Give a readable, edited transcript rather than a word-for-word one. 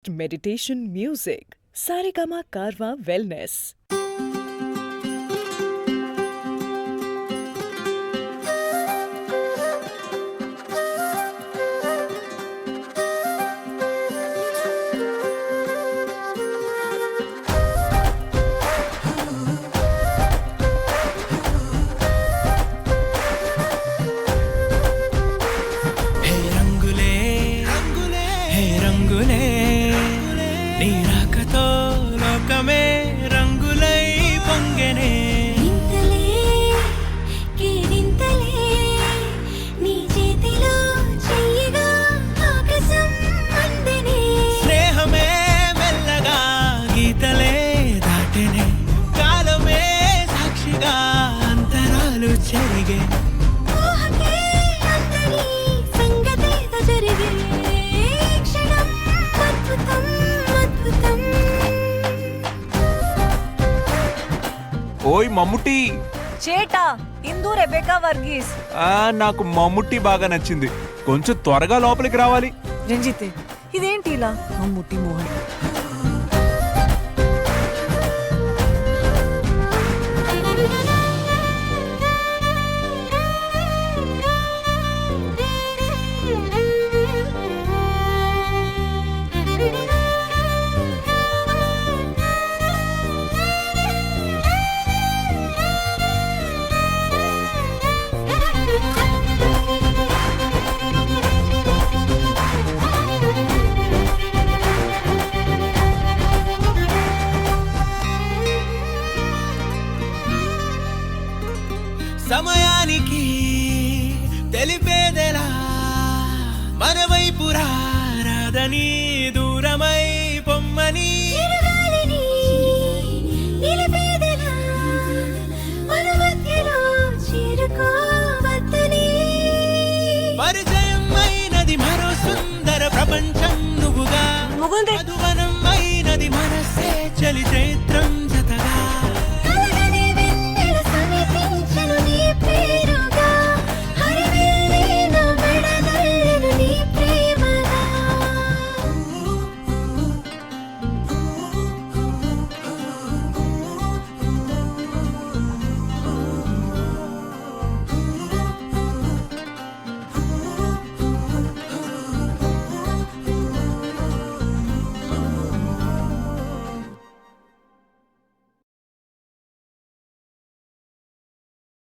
meditation music. Saregama Karwa Wellness. నీరాకతో లోకమే రంగులై పొంగెనే ఇంతలే కేరింతలే నీ చేతిలో చెయ్యగా ఆకాశం అందెనే స్నేహమే మెల్లగా గీతలే దాటెనే కాలమే సాక్షిగా అంతరాలు చెరిగే ఊహకే అందని సంగతేదో జరిగే క్షణం అద్భుతం అద్భుతం ఓయ్ మమ్ముట్టి. చేటా ఇందు రెబెకా వర్గీస్. నాకు మమ్ముట్టి బాగా నచ్చింది. కొంచెం త్వరగా లోపలికి రావాలి. రంజిత్ ఇదేంటి ఇలా మమ్ముట్టి మోహన్ సమయానికి తెలిపేదెలా మన వైపు రాదని దూరమై పొమ్మని చిరుగాలిని నిలిపేదెలా మన మధ్యలో చేరుకోవద్దని పరిచయం అయినది మరో సుందర ప్రపంచం నువ్వుగా ముగుందే మధువనం అయినది మనసే చలి చైత్ర